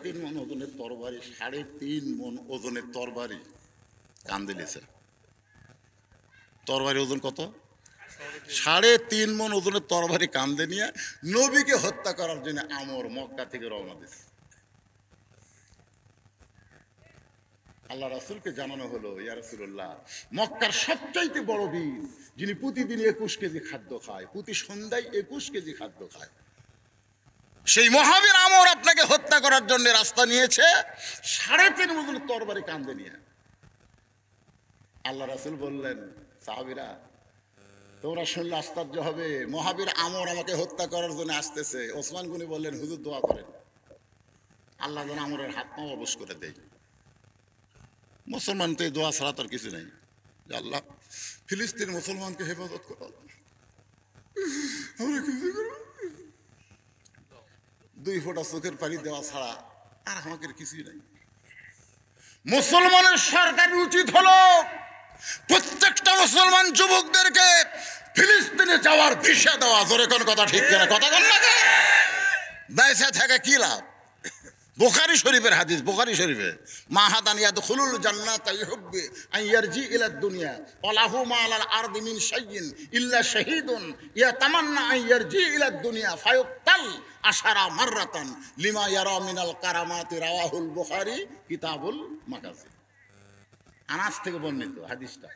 3 মণ ওজনের তরবারি, 3.5 মণ ওজনের তরবারি কান্দে নিয়েছে। তরবারি ওজন কত? 3.5 মণ ওজনের তরবারি কান্দে নিয়ে নবীকে হত্যা করার জন্য আমর মক্কা থেকে রওনা দিয়েছে। আল্লাহ রাসূলকে জানানো হলো, ইয়া রাসূলুল্লাহ, মক্কার সবচাইতে বড় বীর, যিনি প্রতিদিন 21 কেজি খাদ্য খায়, প্রতি সন্ধ্যায় 21 কেজি খাদ্য খায়, সেই মহাবীর আমর আপনাকে হত্যা করার জন্য রাস্তা নিয়েছে 3.5 মণ তরবারি কান্দে নিয়ে। আল্লাহ রাসূল বললেন, সাহাবীরা তোমরা শুনলে আশ্চর্য হবে, মহাবীর আমর আমাকে হত্যা করার জন্য আসতেছে। ওসমান গনি বললেন, হুজুর দোয়া করেন আল্লাহ যেন আমরের হাত পা অবশ করে দেয়। মুসলমান তো এই দোয়া ছাড়া তোর কিছু নেই, যে আল্লাহ ফিলিস্তিন মুসলমানকে হেফাজত করো, আমরা কিছু করব, 2 ফোঁটা চোখের পানি দেওয়া ছাড়া আর আমাদের কিছুই নাই। মুসলমানের সরকার উচিত হলো প্রত্যেকটা মুসলমান যুবকদেরকে ফিলিস্তিনে যাওয়ার ভিসা দেওয়া। জোরে কোন কথা ঠিক কিনা? কথা বল না, বেঁচে থাকে কি লাভ? বুখারী শরীফের হাদিস, বুখারী শরীফে, মা হাদান ইয়াদখুলুল জান্নাতা ইহুব্বি আন ইয়ারজি ইলা দুনিয়া ওয়া লাহু মা আলাল আরদি মিন শাইইন ইল্লা শাহীদুন ইয়াতামান্না আন ইয়ারজি ইলা দুনিয়া ফায়ুক্তাল 10 মাররাতান লিমা ইয়ারা মিনাল কারামাতি। রাওয়াহুল বুখারী কিতাবুল মাগাজি। আনাস থেকে বর্ণিত হাদিসটা।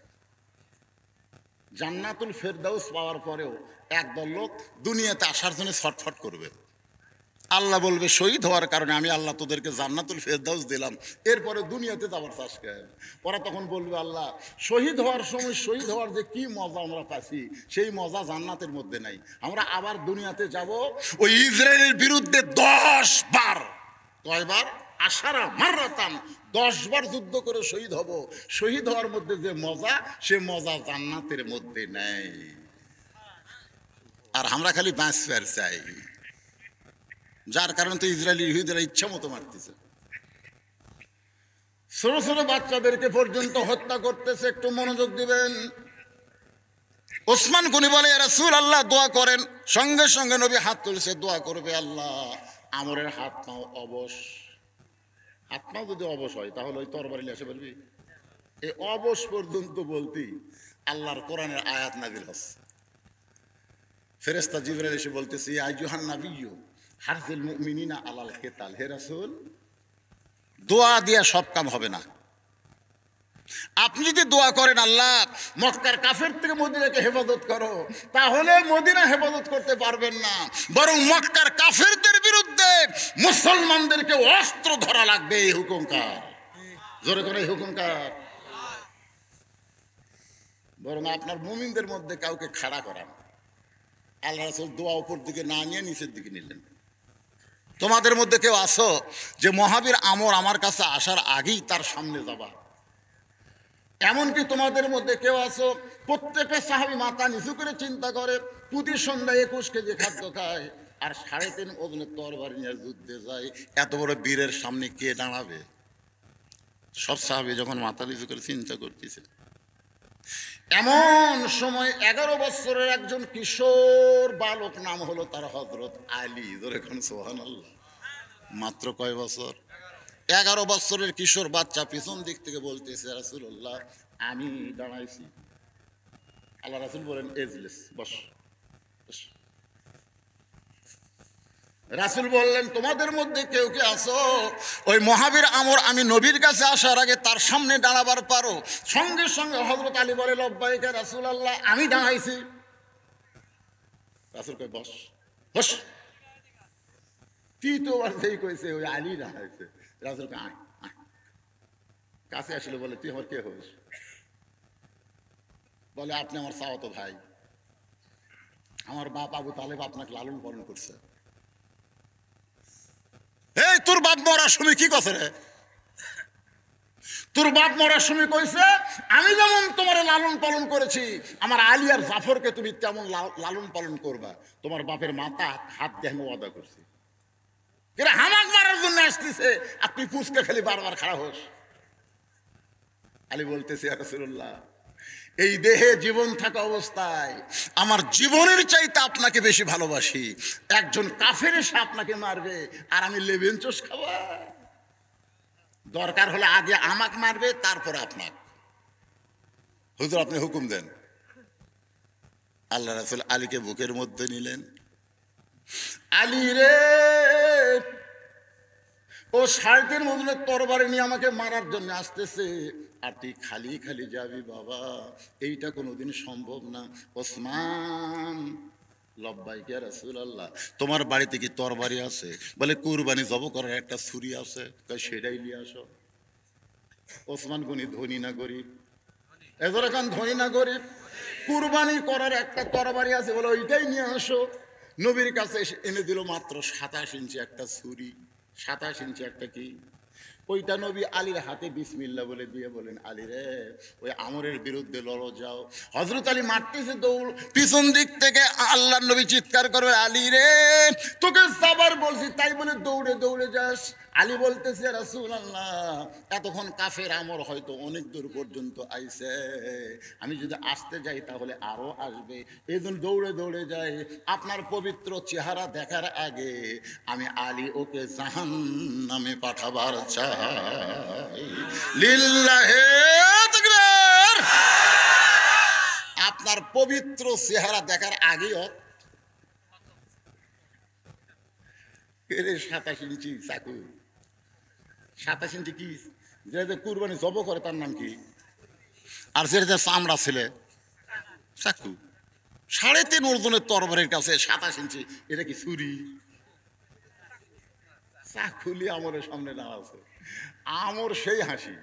জান্নাতুল ফেরদাউস পাওয়ার পরেও একদল লোক দুনিয়াতে আসার জন্য ছটফট করবে। আল্লাহ বলবে, শহীদ হওয়ার কারণে আমি আল্লাহ তোদেরকে জান্নাতুল ফেরদাউস দিলাম, এরপরে দুনিয়াতে যাবার চাষ করেন। ওরা তখন বলবে, আল্লাহ শহীদ হওয়ার সময় শহীদ হওয়ার যে কি মজা আমরা পাচ্ছি, সেই মজা জান্নাতের মধ্যে নাই। আমরা আবার দুনিয়াতে যাব, ওই ইসরায়েলের বিরুদ্ধে 10 বার, কয়বার? 10 মাররাতান, 10 বার যুদ্ধ করে শহীদ হব। শহীদ হওয়ার মধ্যে যে মজা, সে মজা জান্নাতের মধ্যে নেই। আর আমরা খালি বাঁচবার চাই, যার কারণে তো ইসরায়েলি ইহুদিরা ইচ্ছা মতো মারতেছে, ছোট ছোট বাচ্চাদেরকে পর্যন্ত হত্যা করতেছে। একটু মনোযোগ দিবেন। ওসমান গনি বলে, ইয়া রাসূলুল্লাহ দোয়া করেন। সঙ্গে সঙ্গে নবী হাত তুলছে, দোয়া করবে, আল্লাহ আমরের হাত পাও অবশ। হাত পাও যদি অবশ হয় তাহলে ওই তরবারি এসে বলবি। এই অবশ পর্যন্ত বলতেই আল্লাহর কোরআনের আয়াত নাযিল হচ্ছে। ফেরেশতা জিবরাইল এসে বলতেছে, ইয়া আইয়ুহান নাবিয়্যু হারজিল মুমিনিনা আলাল কিতাল। হে রাসূল, দোয়া দিয়া সব কাম হবে না। আপনি যদি দোয়া করেন, আল্লাহ মক্কার কাফের থেকে মদিনাকে হেফাজত করো, তাহলে মদিনা হেফাজত করতে পারবেন না, বরং মক্কার কাফেরদের বিরুদ্ধে মুসলমানদেরকে অস্ত্র ধরা লাগবে। এই হুকুম কার? জোরে করে, এই হুকুম কার? বরং আপনার মুমিনদের মধ্যে কাউকে খাড়া করান। আল্লাহ রাসূল দোয়া উপর দিকে না নিয়ে নিচের দিকে নিলেন। তোমাদের মধ্যে কেউ আসো যে মহাবীর আমর আমার কাছে আসার আগেই তার সামনে যাবা? এমনকি তোমাদের মধ্যে কেউ আসো প্রত্যেকটা সাহাবী মাথা নিচু করে চিন্তা করে, প্রতি সন্ধ্যায় 21 কেজি খাদ্য খায়, আর 3.5 ওজনের তরবারি নিয়ে যুদ্ধে যায়। এত বড় বীরের সামনে কে দাঁড়াবে? সব সাহাবী যখন মাথা নিচু করে চিন্তা করতেছে, এমন সময় 11 বছরের একজন কিশোর বালক, নাম হলো তার হযরত আলী। ধরে কোন সুবহানাল্লাহ। মাত্র কয় বছর? 11 বছরের কিশোর বাচ্চা পিছন দিক থেকে বলতেছে, রাসূলুল্লাহ আমি দাঁড়াইছি। আল্লাহ রাসূল বলেন, এজলিস, বস। রাসূল বললেন, তোমাদের মধ্যে কেউ কে আসো ওই মহাবীর আমর আমি নবীর কাছে আসার আগে তার সামনে দাঁড়াবার পারো? সঙ্গে সঙ্গে হযরত আলী বলে, লব্বাইক ইয়া রাসূলুল্লাহ, আমি দাঁড়াইছি। রাসূল কয়, বস বস। তৃতীয়বার যেই কইছে, ওই আলী দাঁড়াইছে। রাসূল কয়, আয় আয়। কাছে আসলে বলে, তুই আমার কে হোস? বলে, আপনি আমার চাওয়াতো ভাই, আমার বাপ আবু তালেব আপনাকে লালন পালন করছে। এই তোর বাপ মরার সময় কি কছে রে? তোর বাপ মরার সময় কইছে, আমি যেমন তোমার লালন পালন করেছি, আমার আলী আর জাফরকে তুমি তেমন লালন পালন করবা। তোমার বাপের মাথা হাত দিয়ে আমি ওয়াদা করছি। এরা হামাক মারার জন্য আসতেছে, আপনি পুচকে খালি বারবার খাড়া হোস। আলী বলতেছে, ইয়া রাসূলুল্লাহ, এই দেহে জীবন থাকা অবস্থায় আমার জীবনের চাইতে আপনাকে বেশি ভালোবাসি। একজন কাফের এসে আপনাকে মারবে আর আমি লেবেন চোষ খাওয়া? দরকার হলে আগে আমাকে মারবে, তারপর আপনাকে। হুজুর আপনি হুকুম দেন। আল্লাহ রাসূল আলীকে বুকের মধ্যে নিলেন। আলী রে, ও 3.5 ওজনের তরবারি নিয়ে আমাকে মারার জন্য আসতেছে, আর তুই খালি খালি যাবি বাবা, এইটা কোনোদিন সম্ভব না। ওসমান, লব্বাইক ইয়া রাসূলুল্লাহ, তোমার বাড়িতে কি তরবারি আছে? বলে কুরবানি জব করার একটা ছুরি আছে। সেটাই নিয়ে আসো। ওসমান গনি ধনী না গরিব? এজরা খান ধনী না গরিব? কুরবানি করার একটা তরবারি আছে, বলে ওইটাই নিয়ে আসো। নবীর কাছে এনে দিল মাত্র 27 ইঞ্চি একটা ছুরি। 27 ইঞ্চি একটা কি, ওইটা নবী আলীর হাতে বিসমিল্লাহ বলে দিয়ে বলেন, আলী রে, ওই আমরের বিরুদ্ধে লড়ো যাও। হযরত আলী মারতেছে দৌড়, পিছন দিক থেকে আল্লাহর নবী চিৎকার করবে, আলী রে, তোকে যাবার বলছি, তাই বলে দৌড়ে দৌড়ে যাস। আলী বলতেছে, রাসূলুল্লাহ, এতক্ষণ কাফের আমর হয়তো অনেক দূর পর্যন্ত আইছে, আমি যদি আসতে যাই তাহলে আরো আসবে, এই জন্য দৌড়ে দৌড়ে যাই। আপনার পবিত্র চেহারা দেখার আগে আমি আলী ওকে জাহান্নামে পাঠাবার চাই। লিল্লাহে তাকবীর। আপনার পবিত্র চেহারা দেখার আগেও 27 ইঞ্চি চাকু। 27 ইঞ্চি কি, যে কুরবানি জব করে তার নাম কি? আর যে চামড়া ছেলে চাকু। 3.5 ওজনের তরবারির কাছে 27 ইঞ্চি, এটা কি ছুরি? চাকুলি আমরের সামনে না আছে। আমর সেই হাসি,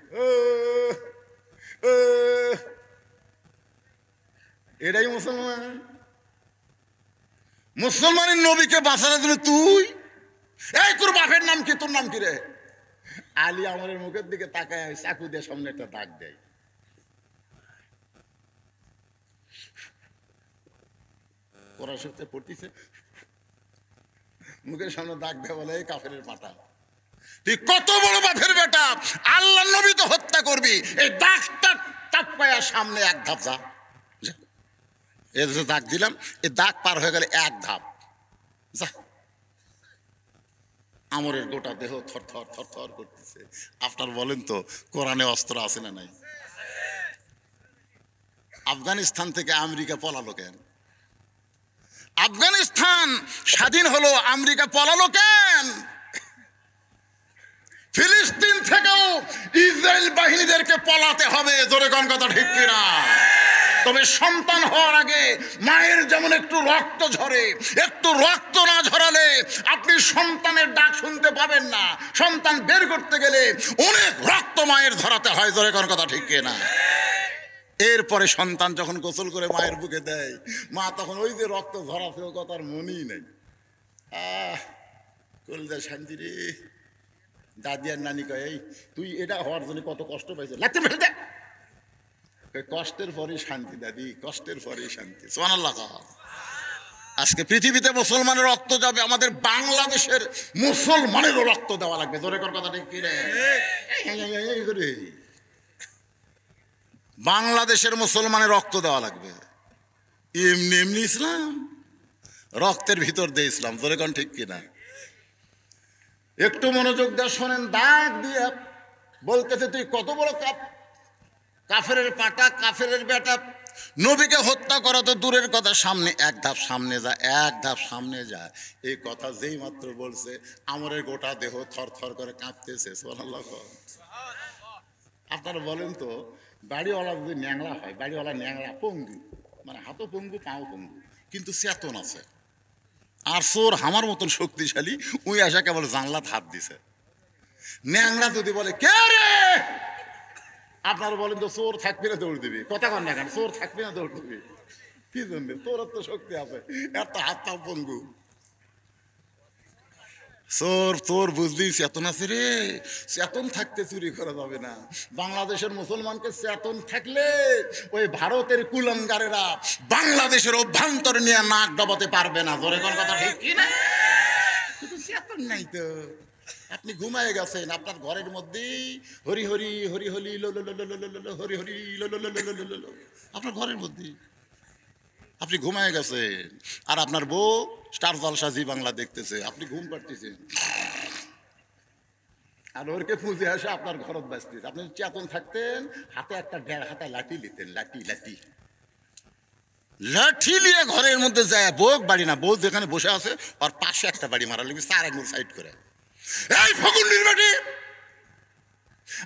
এটাই মুসলমান। মুসলমানের নবীকে বাঁচানোর জন্য তুই, এই তোর বাপের নাম কি, তোর নাম কি রে? আলী আমরের মুখের দিকে তাকায় চাকু দিয়ে সামনে একটা দাগ দেয়। পড়ার সত্যি পড়তিছে, মুখের সামনে দাগ দেয়, বলে এই কাফেরের পাটা, তুই কত বড় বাপের বেটা, আল্লাহ নবী তো হত্যা করবি, এই দাগটা টাপ্পায়া সামনে এক ধাপ যা। এর যে দাগ দিলাম, এই দাগ পার হয়ে গেলে এক ধাপ যা। আমরের গোটা দেহ থর থর থর থর করতেছে। আপনার বলেন তো, কোরআনে অস্ত্র আছে না নাই? আফগানিস্তান থেকে আমেরিকা পলালো কেন? আফগানিস্তান স্বাধীন হলো, আমেরিকা পলালো কেন? ফিলিস্তিন থেকেও ইসরায়েল বাহিনীদেরকে পলাতে হবে, জোরে কোন কথা ঠিক কিনা? তবে সন্তান হওয়ার আগে মায়ের যেমন একটু রক্ত ঝরে, একটু রক্ত না ঝরালে আপনি সন্তানের ডাক শুনতে পাবেন না। সন্তান বের করতে গেলে অনেক রক্ত মায়ের ঝরাতে হয়, জোরে কোন কথা ঠিক কিনা? এরপরে সন্তান যখন গোসল করে মায়ের বুকে দেয়, মা তখন ওই যে রক্ত ঝরাছে ও কথার মনেই নেই। কলজা শান্তি রে। দাদি আর নানি কয়, এই তুই এটা হওয়ার জন্য কত কষ্ট পাইছিস, লাগতে ফেলে দে। কষ্টের পরে শান্তি দাদি, কষ্টের পরে শান্তি। সুবহানাল্লাহ। আজকে পৃথিবীতে মুসলমানের রক্ত যাবে, আমাদের বাংলাদেশের মুসলমানেরও রক্ত দেওয়া লাগবে, জোরে কর কথা ঠিক কি রে? বাংলাদেশের মুসলমানের রক্ত দেওয়া লাগবে। এমনি এমনি ইসলাম, রক্তের ভিতর দিয়ে ইসলাম, জোরে কোন ঠিক কিনা? একটু মনোযোগ দিয়ে শোনেন। দাগ দিয়ে বলতেছে, তুই কত বড় কাফেরের পাটা, কাফেরের বেটা, নবীকে হত্যা করা তো দূরের কথা, সামনে এক ধাপ সামনে যা, এক ধাপ সামনে যা। এই কথা যেই মাত্র বলছে, আমরের গোটা দেহ থর থর করে কাঁপতেছে। সুবহানাল্লাহ। আপনারা বলেন তো, বাড়িওয়ালা যদি ন্যাংলা হয়, বাড়িওয়ালা ন্যাংলা পঙ্গু, মানে হাতও পঙ্গু পাও পঙ্গু, কিন্তু চেতন আছে। আর চোর আমার মতন শক্তিশালী, উই আসা কেবল জানলাত হাত দিছে। ন্যাংরা যদি বলে কে রে, আপনারা বলেন তো চোর থাকবি না দৌড় দিবি? কথা কন না কেন? চোর থাকবি না দৌড় দিবি কি জন্য? তোর তো শক্তি আছে, এত হাত পাও পঙ্গু। চোর তোর বুঝলি চেতন আছে রে, চেতন থাকতে চুরি করা যাবে না। বাংলাদেশের মুসলমানকে চেতন থাকলে ওই ভারতের কুলাঙ্গারেরা বাংলাদেশের অভ্যন্তর নিয়ে নাক ডবাতে পারবে না, জোরে কোন কথা ঠিক কি না? কিন্তু চেতন নাই তো। আপনি ঘুমায় গেছেন, আপনার ঘরের মধ্যেই হরি হরি হরি হরি হরি হরি আপনার ঘরের মধ্যেই আপনি ঘুমায় গেছেন, আর আপনার বউ স্টার জলসা জি বাংলা দেখতেছে, আপনি ঘুম পাড়তেছেন। আর ওরকে পুঁজে আসে আপনার ঘরত বাঁচতেছে। আপনি চেতন থাকতেন, হাতে একটা 1.5 হাতে লাঠি নিতেন, লাঠি লাঠি লাঠি নিয়ে ঘরের মধ্যে যায়। বউ বাড়ি না, বউ যেখানে বসে আছে আর পাশে একটা বাড়ি মারা লাগবে 4 আঙুল সাইড করে। এই ফকুন্ডির বাড়ি,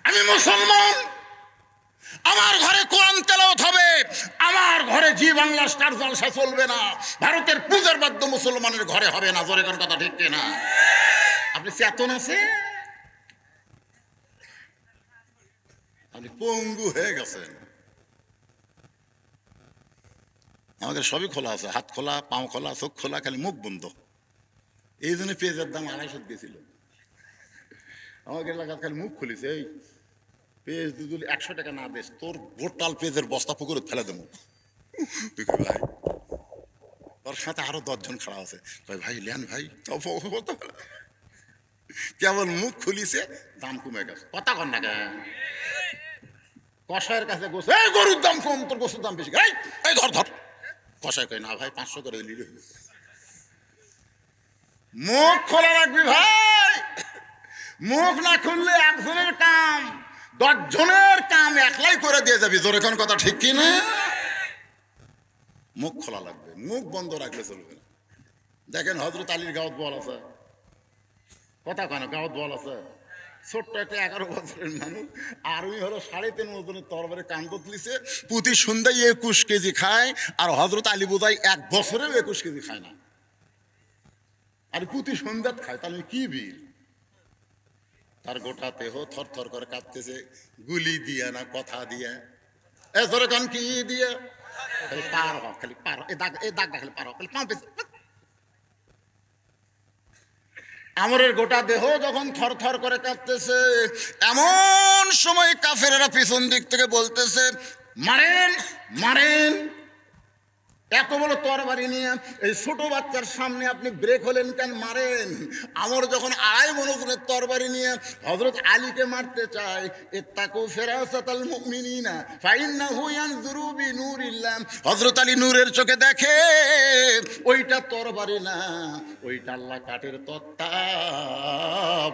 আমি মুসলমান, আমার ঘরে কোরআন তেলাওয়াত হবে, আমার ঘরে জি বাংলা স্টার জলসা চলবে না, ভারতের পূজার বাদ্য মুসলমানের ঘরে হবে না। জোরে কোন কথা ঠিক কিনা? আপনি চেতন আছে, আপনি পঙ্গু হয়ে গেছেন। আমাদের সবই খোলা আছে, হাত খোলা, পাও খোলা, চোখ খোলা, খালি মুখ বন্ধ। এই জন্য পেঁয়াজের দাম 250 গেছিল। আমাদের এলাকার খালি মুখ খুলিছে, এই পেঁয়াজ দুধ 100 টাকা না দেশ, তোর গোটাল পেঁয়াজের বস্তা পুকুরে ফেলে দেবো। ভাই ওর সাথে আরো 10 জন খাড়া আছে, ভাই ভাই লেন ভাই, কেবল মুখ খুলিছে, দাম কমে গেছে। কথা কন না কেন? কষায়ের কাছে গোস, এই গরুর দাম কম, তোর গোসুর দাম বেশি, এই ধর ধর। কষায় কয় না ভাই 500 করে দিলি। মুখ খোলা রাখবি ভাই, মুখ না খুললে একজনের কাম 10 জনের কাম একলাই করে দিয়ে যাবি। জোরে কোন কথা ঠিক কি না? মুখ খোলা লাগবে, মুখ বন্ধ রাখলে চলবে না। দেখেন হযরত আলীর গাওয়াত বল আছে, কথা কেন গাওয়াত বল আছে, ছোট্ট একটা 11 বছরের মানুষ, আর্মি হলো 3.5 ওজনের তরবারে কান কতলিছে, প্রতি সন্ধ্যায় 21 কেজি খায়, আর হযরত আলী বোধহয় 1 বছরেও 21 কেজি খায় না, আর প্রতি সন্ধ্যাত খায়। তাহলে কি বিল? তার গোটা দেহ থর থর করে কাঁপতেছে, গুলি দিয়া না কথা দিয়া। এ ধরে কান কি দিয়া? খালি পার হ, খালি পার, এই দাগটা খালি পার হ, খালি পাঁচ। আমরের গোটা দেহ যখন থর থর করে কাঁপতেছে, এমন সময় কাফেরেরা পিছন দিক থেকে বলতেছে, মারেন মারেন। এত বড় তরবারি নিয়ে এই ছোট বাচ্চার সামনে আপনি ব্রেক হলেন কেন? মারেন। আমর যখন 2.5 মণ ওজনের তরবারি নিয়ে হযরত আলীকে মারতে চায়, ইত্তাকু ফিরাসাতাল মুমিনিনা ফাইন্নাহু ইয়ানজুরু বিনুরিল্লাহ, হযরত আলী নূরের চোখে দেখে ওইটা তরবারি না, ওইটা আল্লাহ কাঠের তক্তা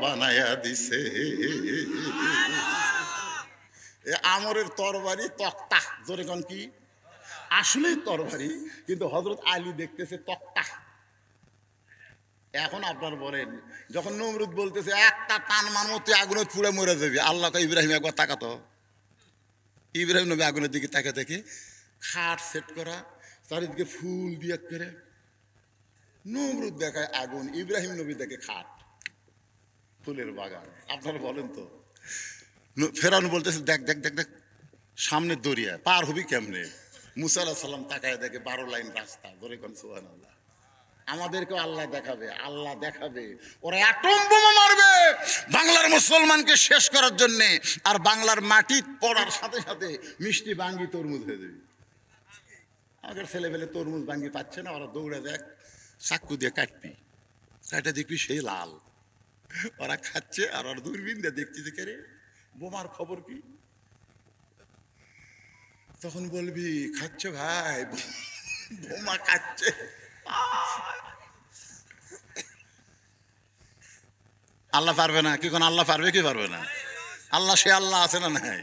বানায়া দিছে। এ আমরের তরবারি তক্তা। জোরে কোন কি? আসলেই তরবারি, কিন্তু হযরত আলী দেখতেছে তক্তা। এখন আপনার বলেন, যখন নমরুদ বলতেছে একটা টান মারমো তুই আগুনে পুড়ে মরে যাবি, আল্লাহ কয় ইব্রাহিম একবার তাকাতো। ইব্রাহিম নবী আগুনের দিকে তাকে দেখে, খাট সেট করা, চারিদিকে ফুল দিয়ে করে। নমরুদ দেখায় আগুন, ইব্রাহিম নবী দেখে খাট, ফুলের বাগান। আপনারা বলেন তো, ফেরাউন বলতেছে দেখ দেখ দেখ দেখ সামনে দরিয়া, পার হবি কেমনে? মুসা আলাইহিস সালাম তাকায় দেখে 12 লাইন রাস্তা। ধরে কোন সুবহানাল্লাহ। আমাদেরকেও আল্লাহ দেখাবে, আল্লাহ দেখাবে। ওরা অ্যাটম বোমা মারবে বাংলার মুসলমানকে শেষ করার জন্যে, আর বাংলার মাটি পড়ার সাথে সাথে মিষ্টি বাঙ্গি তরমুজ হয়ে যাবে। আমাদের ছেলেবেলে তরমুজ বাঙ্গি পাচ্ছে না, ওরা দৌড়ে দেখ চাক্কু দিয়ে কাটবি, কাটা দেখবি সেই লাল। ওরা খাচ্ছে আর ওরা দূরবীন দিয়ে দেখছি যে রে বোমার খবর কি? তখন বলবি খাচ্ছে ভাই, বোমা খাচ্ছে। আল্লাহ পারবে না কি? কোন আল্লাহ পারবে কি পারবে না? আল্লাহ সে আল্লাহ আছে না নাই?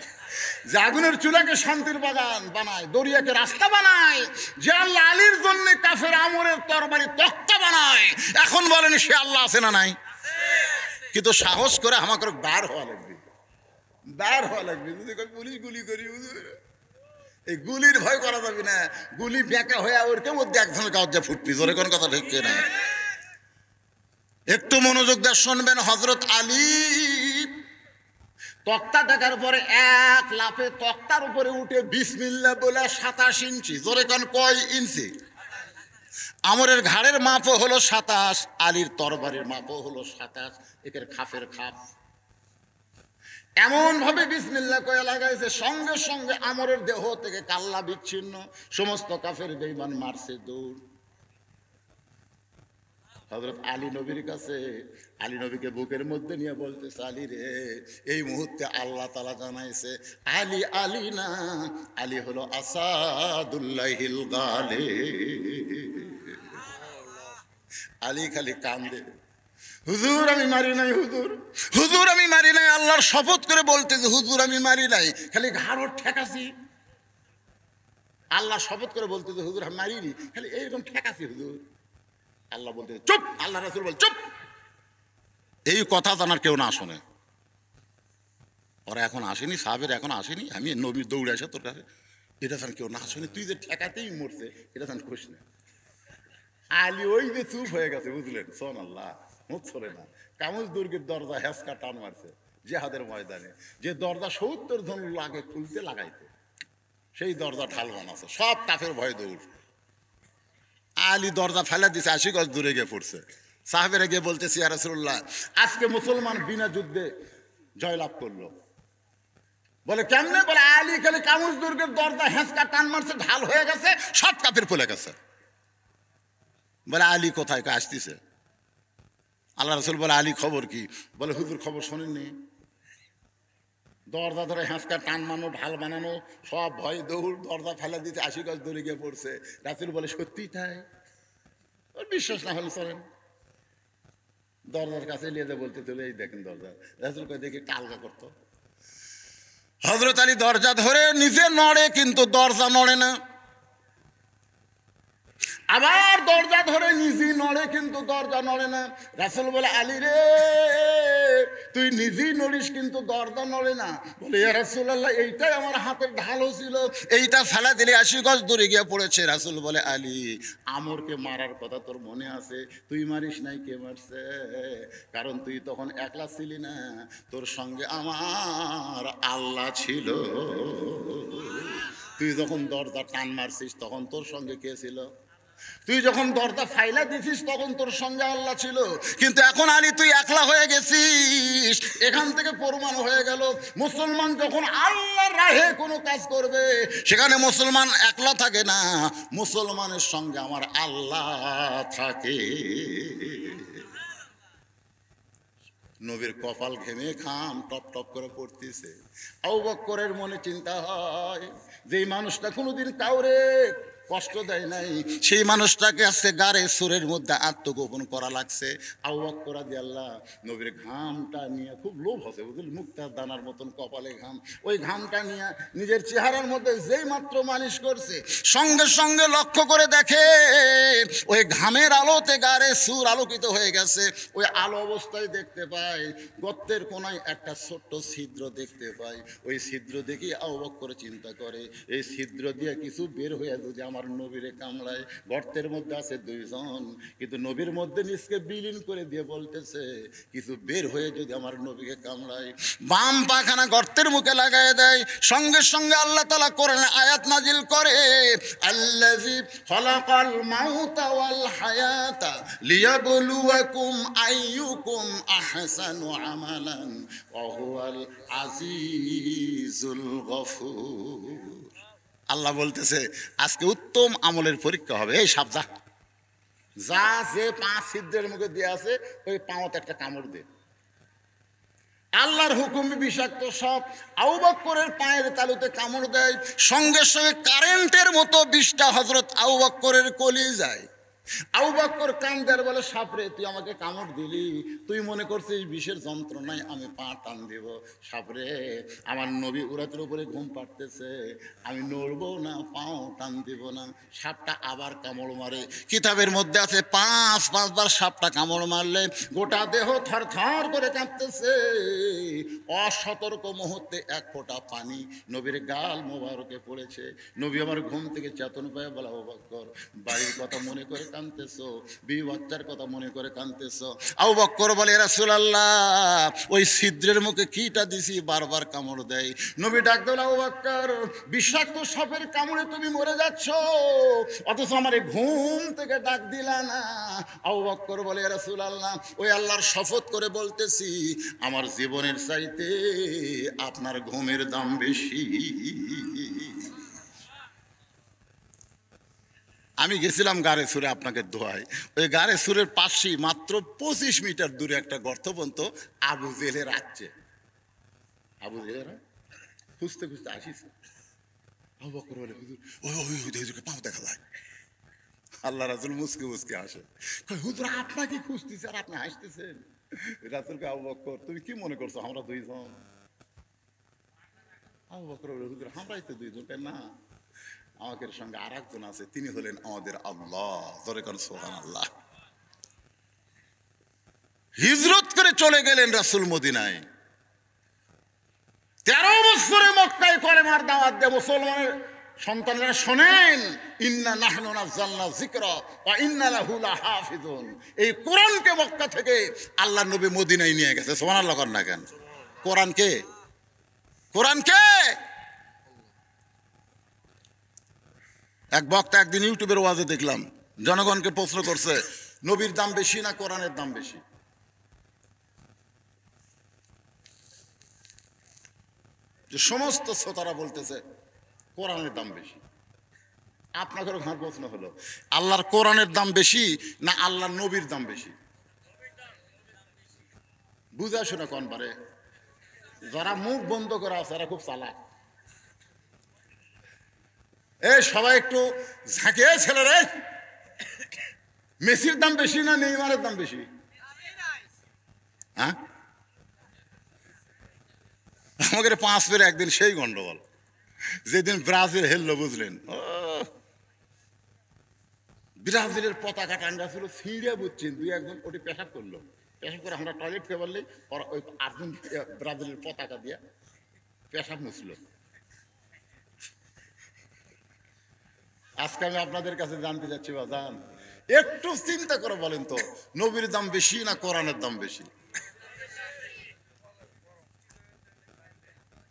যে আগুনের চুলাকে শান্তির বাগান বানায়, দরিয়াকে রাস্তা বানায়, যে আল্লাহ আলীর জন্য কাফের আমরের তরবারি তক্তা বানায়, এখন বলেন সে আল্লাহ আছে না নাই? কিন্তু সাহস করে আমাকে বার হওয়া লাগবে, বার হওয়া লাগবে। যদি পুলিশ গুলি করি, এই গুলির ভয় করা যাবে না। গুলি বেঁকা হয়ে ওর কেউ মধ্যে একজনের কাউকে ফুটবি। জোরে কোন কথা ঠিক না? একটু মনোযোগ দিয়ে শুনবেন। হযরত আলী তক্তা দেখার পরে এক লাফে তক্তার উপরে উঠে বিসমিল্লাহ বলে 27 ইঞ্চি। জোরে কোন কয় ইঞ্চি? আমরের ঘাড়ের মাপও হলো 27, আলীর তরবারির মাপও হলো 27। একের খাফের খাপ। এমন ভাবে বিসমিল্লাহ কয়ে লাগাইছে, সঙ্গে সঙ্গে আমরের দেহ থেকে কাল্লা বিচ্ছিন্ন, সমস্ত কাফের বেঈমান মারছে দৌড়। হযরত আলী নবীর কাছে, আলী নবীকে বুকের মধ্যে নিয়ে বলতেছে, আলী রে, এই মুহূর্তে আল্লাহ তাআলা জানাইছে আলী আলী না, আলী হলো আসাদুল্লাহিল গালিব। আলী খালি কান্দে, হুজুর আমি মারি নাই, হুজুর হুজুর আমি মারি নাই। আল্লাহর শপথ করে বলতে যে হুজুর আমি মারি নাই, খালি ঘাড় ঠেকাছি। আল্লাহ শপথ করে বলতে যে হুজুর আমি মারিনি, খালি এইরকম ঠেকাছি হুজুর। আল্লাহ বলতে চুপ, আল্লাহ রাসূল বল চুপ। এই কথা জানার কেউ না শোনে। ওরা এখন আসেনি, সাহাবের এখন আসেনি, আমি নবী দৌড়ে আসে তোর কাছে, এটা যেন কেউ না শোনে, তুই যে ঠেকাতেই মরছে এটা যেন করিস না। আলী ওই যে চুপ হয়ে গেছে, বুঝলেন? সোন আল্লাহ, মুখ ছড়ে না। কামুজ দুর্গের দরজা হেসকা টান মারছে জিহাদের ময়দানে, যে দরজা ৭০ জন লাগে খুলতে লাগাইতে, সেই দরজা ঢাল বানাচ্ছে, সব কাফের ভয়ে দৌড়। আলী দরজা ফেলে দিছে, ৮০ গজ দূরে গিয়ে পড়ছে। সাহাবেরা গিয়ে বলতেছি ইয়া রাসূলুল্লাহ, আজকে মুসলমান বিনা যুদ্ধে জয়লাভ করলো। বলে কেমনে? বলে আলী খালি কামুজ দুর্গের দরজা হেঁচকা টান মারছে, ঢাল হয়ে গেছে, সব কাফের পলে গেছে। বলে আলী কোথায়? আসতেছে। আল্লাহ রাসূল বলে আলী খবর কি? বলে হুজুর খবর শোনেননি, দরজা ধরে হেঁচকা টান মানো, ঢাল বানানো, সব ভয় দৌড়, দরজা ফেলে দিতে ৮০ গজ দূরে গিয়ে পড়ছে। রাসূল বলে সত্যি তাই? ওর বিশ্বাস না হলে চলেন দরজার কাছে নিয়ে যা বলতে চলে, এই দেখেন দরজা। রাসূল কয় দেখে কালকা করতো। হযরত আলী দরজা ধরে নিজে নড়ে, কিন্তু দরজা নড়ে না। আবার দরজা ধরে নিজে নড়ে, কিন্তু দরজা নড়ে না। রাসূল বলে আলী রে, তুই নিজেই নড়িস কিন্তু দরজা নড়ে না। বলে ইয়া রাসূলুল্লাহ, এইটাই আমার হাতের ঢালও ছিল, এইটা ফেলা দিলে ৮০ গজ দূরে গিয়ে পড়েছে। রাসূল বলে আলী, আমরকে মারার কথা তোর মনে আছে? তুই মারিস নাই, কে মারছে? কারণ তুই তখন একলা ছিলি না, তোর সঙ্গে আমার আল্লাহ ছিল। তুই যখন দরজা টান মারছিস তখন তোর সঙ্গে কে ছিল? তুই যখন দরজা ফাইলা দিছিস তখন তোর সঙ্গে আল্লাহ ছিল। কিন্তু এখন আলী তুই একলা হয়ে গেছিস। এখান থেকে প্রমাণ হয়ে গেল, মুসলমান যখন আল্লাহর রাহে কোনো কাজ করবে, সেখানে মুসলমান একলা থাকে না, মুসলমানের সঙ্গে আমার আল্লাহ থাকে। নবীর কপাল ঘেমে ঘাম টপ টপ করে পড়তেছে। আবু বকরের মনে চিন্তা হয়, যে মানুষটা কোনোদিন কাউরে কষ্ট দেয় নাই, সেই মানুষটাকে আজকে গাড়ে সুরের মধ্যে আত্মগোপন করা লাগছে। আবু বকর রাদিয়াল্লাহু নবীর ঘামটা নিয়ে খুব লোভ হচ্ছে, বুঝলেন? মুক্তার দানার মতন কপালে ঘাম, ওই ঘামটা নিয়ে নিজের চেহারার মধ্যে যেই মাত্র মালিশ করছে, সঙ্গে সঙ্গে লক্ষ্য করে দেখে ওই ঘামের আলোতে গাড়ে সুর আলোকিত হয়ে গেছে। ওই আলো অবস্থায় দেখতে পায় গর্তের কোনায় একটা ছোট্ট ছিদ্র দেখতে পায়। ওই ছিদ্র দেখে আবু বকর চিন্তা করে, এই ছিদ্র দিয়ে কিছু বের হয়ে যদি আমার নবীরে কামড়ায়। গর্তের মধ্যে আছে 2 জন, কিন্তু নবীর মধ্যে নিজকে বিলীন করে দিয়ে বলতেছে, কিছু বের হয়ে যদি আমার নবীকে কামড়ায়। বাম পাখানা গর্তের মুখে লাগায় দেয়। সঙ্গে সঙ্গে আল্লাহ তাআলা কোরআনে আয়াত নাজিল করে, আল্লাযী খালাকাল মাউতা ওয়াল হায়াতা লিয়াবলুয়াকুম আইয়ুকুম আহসানু আমালান ওয়া হুয়াল আজিজুল গফুর। আল্লাহ বলতেছে আজকে উত্তম আমলের পরীক্ষা হবে। এই সাপ যা, যা যে 5 ছিদ্রের মুখে দিয়ে আছে, ওই পাওয়াতে একটা কামড় দে। আল্লাহর হুকুমে বিষাক্ত সাপ আবু বকরের পায়ের তালুতে কামড় দেয়। সঙ্গে সঙ্গে কারেন্টের মতো বিষটা হযরত আবু বকরের কলিজায় যায়। আবু বকর কান্দে আর বলে, সাপরে তুই আমাকে কামড় দিলি, তুই মনে করছিস বিষের যন্ত্রণায় আমি পা টান দেব? সাপরে, আমার নবী উরাতের উপরে ঘুম পাড়তেছে, আমি নড়বো না, পাও টান দিব না। সাপটা আবার কামড় মারে। কিতাবের মধ্যে আছে 5বার সাপটা কামড় মারলে গোটা দেহ থরথর করে কাঁপতেছে। অসতর্ক মুহূর্তে 1 ফোঁটা পানি নবীর গাল মোবারকে পড়েছে। নবী আমার ঘুম থেকে চেতন পায়, বলে আবু বকর, বাড়ির কথা মনে করে কাঁদতেছো, বিবি বাচ্চার কথা মনে করে কাঁদতেছো। আবু বকর বলে, রাসূলুল্লাহ, ওই ছিদ্রের মুখে কিটা দিছি, বারবার কামড় দেয়। নবী ডাক দিলেন, আবু বকর, বিষাক্ত সাপের কামড়ে তুমি মরে যাচ্ছ, অথচ আমার ঘুম থেকে ডাক দিলা না। আবু বকর বলে, রাসূলুল্লাহ, ওই আল্লাহর শপথ করে বলতেছি, আমার জীবনের চাইতে আপনার ঘুমের দাম বেশি। আমি গেছিলাম গাড়ে সুরে আপনাকে দোয়ায়, ওই গাড়ে সুরের পাশেই মাত্র 25 মিটার দূরে একটা গর্ত পর্যন্ত আবু জেলের আসছে। আবু জেলেরা খুঁজতে খুঁজতে আসিস। আবু বকর বলে, হুজুর হুজুরকে পাও দেখা যায়। আল্লাহ রাসূল মুসকে মুসকে আসে, হুজুর আপনাকে খুঁজতেছে আর আপনি হাসতেছেন। রাসূলকে আবু বকর তুমি কি মনে করছো আমরা দুইজন? আবু বকর বলে, হুজুর আমরাই তো দুইজন। না, আমাদের সঙ্গে আর একজন আছে, তিনি হলেন আমাদের আল্লাহ। জোরে কোন সুবহানাল্লাহ। হিজরত করে চলে গেলেন রাসূল মদিনায়। 13 বছরে মক্কায় কলেমার দাওয়াত দিয়ে মুসলমানের সন্তানরা শোনেন, ইন্না নাহনু নাযালনা যিকরা ওয়া ইন্না লাহু লাহাফিজুন। এই কোরআনকে মক্কা থেকে আল্লাহর নবী মদিনায় নিয়ে গেছে। সুবহানাল্লাহ কর না কেন? কোরআনকে, কোরআনকে। এক বক্তা একদিন ইউটিউবের ওয়াজে দেখলাম, জনগণকে প্রশ্ন করছে, নবীর দাম বেশি না কোরআনের দাম বেশি? যে সমস্ত শ্রোতারা বলতেছে কোরআনের দাম বেশি। আপনাদের ঘর প্রশ্ন হলো, আল্লাহর কোরআনের দাম বেশি না আল্লাহর নবীর দাম বেশি? বুঝা শুনে কোন পারে? যারা মুখ বন্ধ করা আছে তারা খুব চালাক। সবাই একটু ঝাঁকিয়ে ছেলেরে, মেসির দাম বেশি না নেইমারের দাম বেশি? হ্যাঁ, আমাদের 5 পেরে একদিন সেই গন্ডগোল, যেদিন ব্রাজিল হেললো, বুঝলেন? ব্রাজিলের পতাকা টাঙ্গা ছিল, ছিঁড়ে বুঝছেন, 2-1 ওটি পেশাব করলো। পেশাব করে আমরা টয়লেট পেপারলেই ওরা ওই আর্জেন্টিনা ব্রাজিলের পতাকা দিয়ে পেশাব মুছল। আজকে আমি আপনাদের কাছে জানতে চাচ্ছি, বাজান একটু চিন্তা করে বলেন তো, নবীর দাম বেশি না কোরআনের দাম বেশি?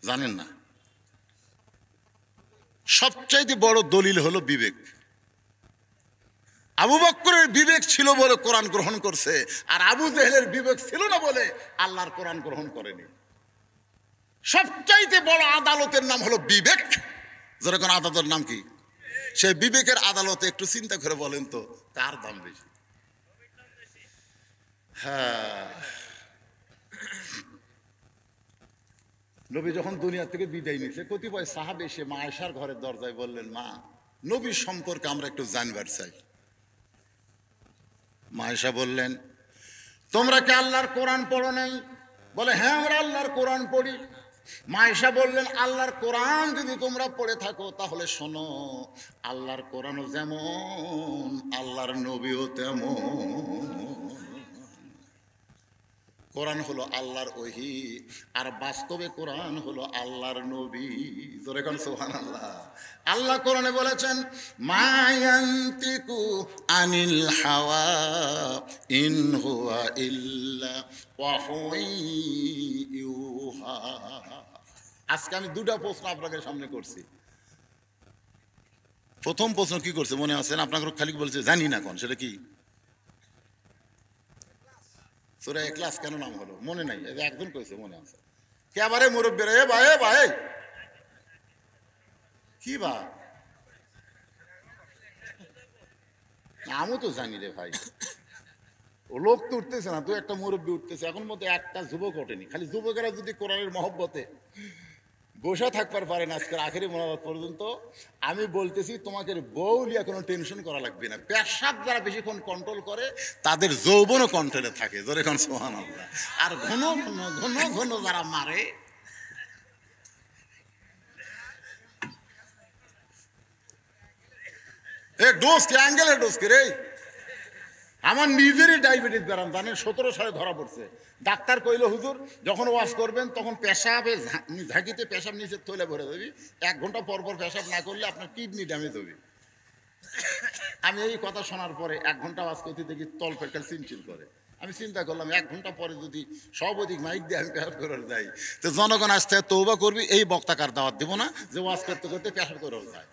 জানেন না? সবচাইতে বড় দলিল হলো বিবেক। আবু বকরের বিবেক ছিল বলে কোরআন গ্রহণ করছে, আর আবু জেহেলের বিবেক ছিল না বলে আল্লাহর কোরআন গ্রহণ করেনি। সবচাইতে বড় আদালতের নাম হলো বিবেক। যেরকম আদালতের নাম কি? সেই বিবেকের আদালতে একটু চিন্তা করে বলেন তো, কার দাম বেশি? হ্যাঁ, নবী যখন দুনিয়া থেকে বিদায় নিয়েছে, কতিপয় সাহাবে এসে মা আয়েশার ঘরের দরজায় বললেন, মা, নবীর সম্পর্কে আমরা একটু জানবার চাই। মা আয়েশা বললেন, তোমরা কি আল্লাহর কোরআন পড়ো নাই? বলে, হ্যাঁ আমরা আল্লাহর কোরআন পড়ি। মা আয়েশা বললেন, আল্লাহর কোরআন যদি তোমরা পড়ে থাকো তাহলে শোনো, আল্লাহর কোরআনও যেমন আল্লাহর নবীও তেমন। কোরআন হলো আল্লাহর ওহী, আর বাস্তবে কোরআন হলো আল্লাহর নবী। জোরে কোন সুবহানাল্লাহ। আল্লাহ কোরআনে বলেছেন, মা ইয়ান্তিকু আনিল হাওয়া ইন হুয়া ইল্লা ওয়াহয়ুন ইউহা। আজকে আমি 2টা প্রশ্ন আপনাদের সামনে করছি। প্রথম প্রশ্ন কি করছে মনে আছেন? আপনাকে খালি বলছে জানি না কোন, সেটা কি? সূরা ইখলাস কেন নাম হলো মনে নাই? একজন কইছে, মনে আছে। কেবারে মুরব্বীরা, এ ভাই, এ ভাই, কি বা? আমিও তো জানি রে ভাই, ও লোক তো উঠতেছে না, 2-1টা মুরব্বী উঠতেছে, এখন মধ্যে একটা যুবক ওঠেনি। খালি যুবকেরা যদি কোরআনের মহব্বতে বসে থাকবার পারেন আজকের আখেরি মোনাজাত পর্যন্ত, আমি বলতেছি তোমাকে বউ নিয়ে কোনো টেনশন করা লাগবে না। পেশাব যারা বেশিক্ষণ কন্ট্রোল করে তাদের যৌবনও কন্ট্রোলে থাকে। জোরে কোন সুবহানাল্লাহ। আর ঘন ঘন ঘন ঘন যারা মারে, এ ডোজ কে, অ্যাঙ্গেলের ডোজ কে রে। আমার নিজেরই ডায়াবেটিস বেরাম, জানেন? 17 সালে ধরা পড়ছে। ডাক্তার কইল, হুজুর যখন ওয়াশ করবেন তখন পেশাবে ঝাঁকিতে পেশাব নিচে তৈলে ভরে দেবি, 1 ঘন্টা পর পর পেশাব না করলে আপনার কিডনি ড্যামেজ হবে। আমি এই কথা শোনার পরে 1 ঘন্টা ওয়াশ করতে দেখি তলপেটটা চিনচিন করে। আমি চিন্তা করলাম, 1 ঘন্টা পরে যদি সব অধিক মাইক দিয়ে আমি পেশাব করে যাই, তো জনগণ আসতে তওবা করবি, এই বক্তাকার দাওয়াত দিব না যে ওয়াশ করতে করতে পেশাব করে যায়।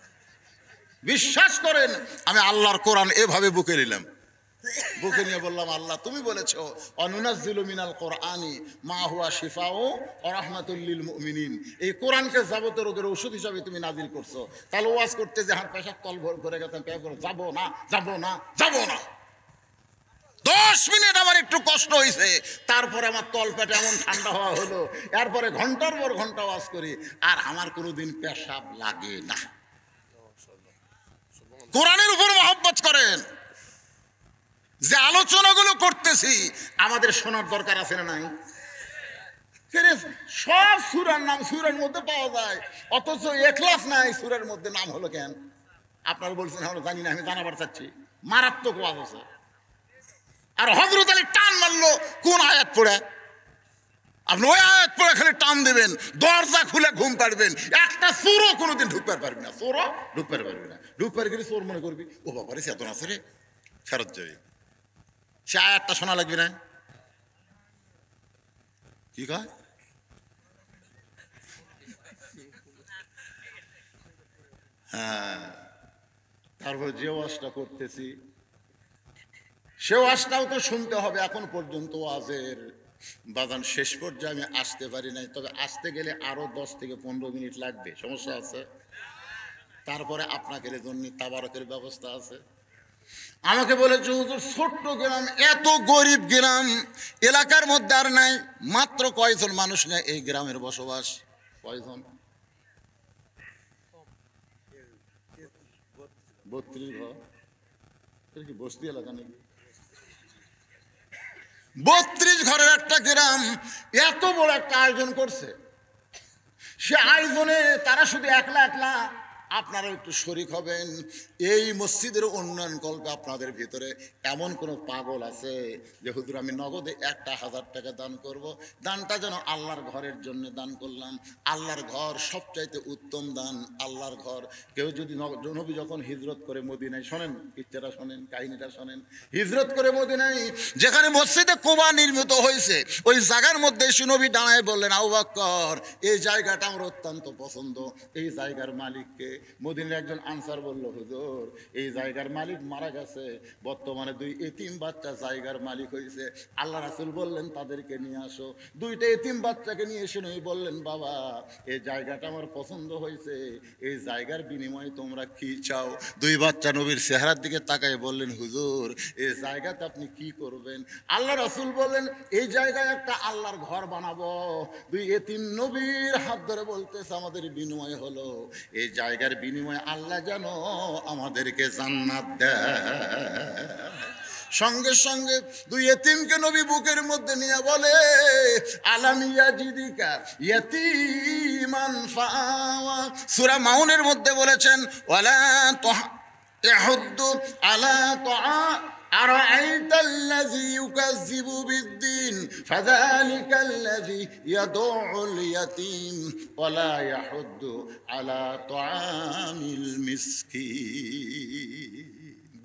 বিশ্বাস করেন, আমি আল্লাহর কোরআন এভাবে বুকে নিলাম, বুকে নিয়ে বললাম, আল্লাহ তুমি বলেছো অনুনাজ্জিলু মিনাল কোরআনি মা হুয়া শিফাউ ওয়া রাহমাতুল লিল মুমিনিন। এই কোরআনকে যাবতীয় রোগের ওষুধ হিসাবে তুমি নাজিল করছো। তাহলে ওয়াজ করতে যে হাত পেশাব তল ভরে গেছে, যাবো না, যাবো না, যাবো না। 10 মিনিট আমার একটু কষ্ট হয়েছে, তারপরে আমার তল পেটে এমন ঠান্ডা হওয়া হলো, এরপরে ঘন্টার পর ঘন্টা ওয়াজ করি, আর আমার কোনোদিন পেশাব লাগে না। কোরআনের উপর মহব্বত করেন। যে আলোচনাগুলো করতেছি আমাদের শোনার দরকার আছে না নাই? সব সূরার নাম সূরার মধ্যে পাওয়া যায়, অথচ ইখলাস নাই সূরার মধ্যে, নাম হলো কেন? আপনারা বলছেন আমরা জানি না, আমি জানাবার চাচ্ছি। মারাত্মক ওয়াজ আছে। আর হযরত আলী টান মারলো কোন আয়াত পড়ে? আপনি ওই আয়াত পড়ে খালি টান দেবেন, দরজা খুলে ঘুম পাড়বেন, একটা চোরও কোনোদিন ঢুকতে পারবি না, চোরও ঢুকতে পারবি না। ঢুকতে গেলে চোর মনে করবি ও বাবারে চেতন আছে রে, ফেরত যাবে। সে আয়াতটা শোনা লাগবে না? কি কয়? হ্যাঁ, তারপর যে ওয়াজটা করতেছি সে ওয়াজটাও তো শুনতে হবে। এখন পর্যন্ত ওয়াজের বাজান শেষ পর্যায়ে আমি আসতে পারি নাই, তবে আসতে গেলে আরো 10 থেকে 15 মিনিট লাগবে, সমস্যা আছে। তারপরে আপনাকে জন্য তাবারকের ব্যবস্থা আছে। আমাকে বলেছে হুজুর ছোট্ট গ্রাম, এত গরিব গ্রাম, এলাকার মধ্যে আর নাই, মাত্র কয়জন মানুষ নেই এই গ্রামের বসবাস? কয়জন? 32 ঘর। এটা কি বস্তি এলাকা নাকি? 32 ঘরের একটা গ্রাম এত বড় একটা আয়োজন করছে। সে আয়োজনে তারা শুধু একলা একলা, আপনারা একটু শরিক হবেন। এই মসজিদের উন্নয়ন কল্পে আপনাদের ভিতরে এমন কোনো পাগল আছে যে হুজুর আমি নগদে 1000 টাকা দান করব, দানটা যেন আল্লাহর ঘরের জন্য দান করলাম। আল্লাহর ঘর সবচাইতে উত্তম দান, আল্লাহর ঘর। কেউ যদি নবী যখন হিজরত করে মদিনায়, শোনেন পিকচারটা শোনেন, কাহিনীটা শোনেন, হিজরত করে মদিনায় যেখানে মসজিদে কুবা নির্মিত হয়েছে ওই জায়গার মধ্যে নবী দাঁড়ায় বললেন আবু বকর এই জায়গাটা আমার অত্যন্ত পছন্দ, এই জায়গার মালিককে? মদিনার একজন আনসার বলল হুজুর এই জায়গার মালিক মারা গেছে, বর্তমানে 2 এতিম বাচ্চা জায়গার মালিক হয়েছে। আল্লাহ রাসূল বললেন তাদেরকে নিয়ে আসো। 2টা এতিম বাচ্চাকে নিয়ে এসে নবী বললেন বাবা এই জায়গাটা আমার পছন্দ হয়েছে, এই জায়গার বিনিময়ে তোমরা কি চাও? 2 বাচ্চা নবীর চেহারার দিকে তাকায় বললেন হুজুর এই জায়গাতে আপনি কি করবেন? আল্লাহ রাসূল বললেন এই জায়গায় একটা আল্লাহর ঘর বানাবো। 2 এতিম নবীর হাত ধরে বলতেছে আমাদের বিনিময় হলো এই জায়গার বিনিময়ে আল্লাহ যেন আমাদেরকে জান্নাত দেয়। সঙ্গে সঙ্গে 2 এতিমকে নবী বুকের মধ্যে নিয়ে বলে আলাম ইয়াজিদিকা ইয়াতীমান ফাআওয়া। সূরা মাউনের মধ্যে বলেছেন ওয়ালা তাহুদ্দু আলা তাআ আরাআইতাল্লাযী ইউকাযযিবু বিদ্দীন ফাযালিকাল্লাযী ইয়াদউল ইয়াতীম ওয়ালা ইয়াহুদ্দু আলা তাআমিল মিসকিন।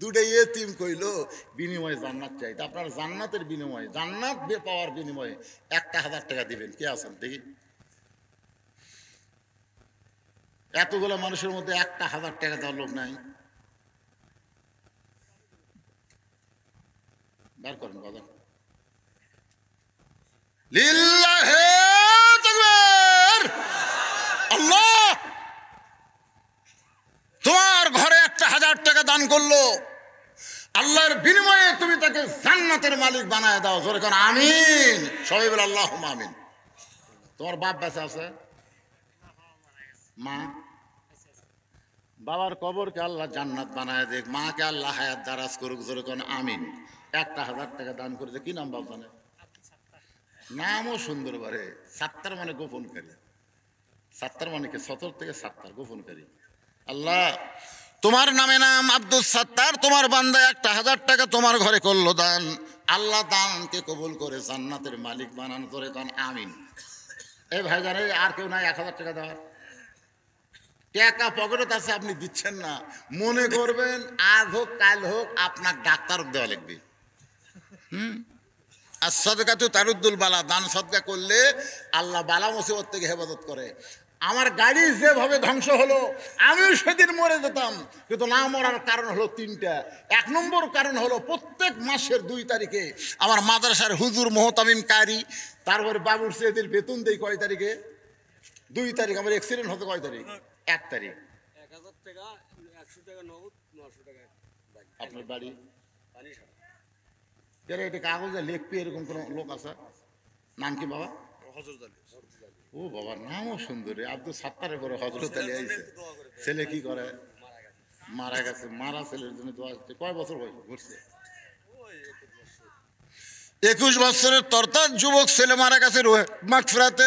2টা এতিম কইলো বিনিময়ে জান্নাত চাইতে। আপনার জান্নাতের বিনিময়ে, জান্নাত পাওয়ার বিনিময়ে 1000 টাকা দিবেন, কে আছেন দেখি? এতগুলো মানুষের মধ্যে 1000 টাকা দেওয়ার লোক নাই? বার করেন বাজার। লিল্লাহি তাকবীর। আল্লাহ তোমার ঘরে 1000 টাকা দান করলো, আল্লাহর বিনিময়ে তুমি তাকে জান্নাতের মালিক বানায় দাও। জোরে কোন আমিন। সবাই বলে আল্লাহুম্মা আমিন। তোমার বাপ বেঁচে আছে? মা? বাবার কবরকে আল্লাহ জান্নাত বানায় দেখ, মাকে আল্লাহ হায়াত দারাজ করুক। জোরে কোন আমিন। 1000 টাকা দান করেছে, কি নাম বাপ জানে? নামও সুন্দর বারে, সাত্তার মানে গোপনকারী। সাত্তার মানে কি? 70 থেকে 70 গোপনকারী। আল্লাহ তোমার নামে নাম আব্দুল সাত্তার, তোমার বান্দা 1000 টাকা তোমার ঘরে করলো দান, আল্লাহ দানকে কবুল করে জান্নাতের মালিক বানান। করে কারণ আমিন। এই ভাই জানে আর কেউ নাই 1000 টাকা দেওয়ার? টাকা পকেটে আছে, আপনি দিচ্ছেন না, মনে করবেন আজ হোক কাল হোক আপনার ডাক্তার দেওয়া লাগবে। আর সদকা তো তারুদ্দুল বালা, দান সদকা করলে আল্লাহ বালা মুসিবত থেকে হেফাজত করে। আমার গাড়ি যেভাবে ধ্বংস হলো আমিও সেদিন মরে যেতাম, কিন্তু না মরার কারণ হলো 3টা। 1 নম্বর কারণ হলো প্রত্যেক মাসের 2 তারিখে আমার মাদ্রাসার হুজুর মোহতামিম কারি, তারপরে বাবুর সেদের বেতন দেই কয় তারিখে? 2 তারিখ। আমার অ্যাক্সিডেন্ট হতো কয় তারিখ? 1 তারিখ। 1000 টাকা 100 টাকা নগদ 900 টাকা। আপনার বাড়ি এটা কাগজে লিখবে এরকম কোন লোক আছে? নাম কি বাবা? হযরত আলী। ও বাবার নামও সুন্দর, আব্দুল সাত্তারের পরে হযরত আলী আইছে। ছেলে কি করে? মারা গেছে। মারা ছেলের জন্য দোয়া করতে। কয় বছর বয়স ঘুরছে? 21 বছরের তরতার যুবক ছেলে মারা গেছে মাগফিরাতে।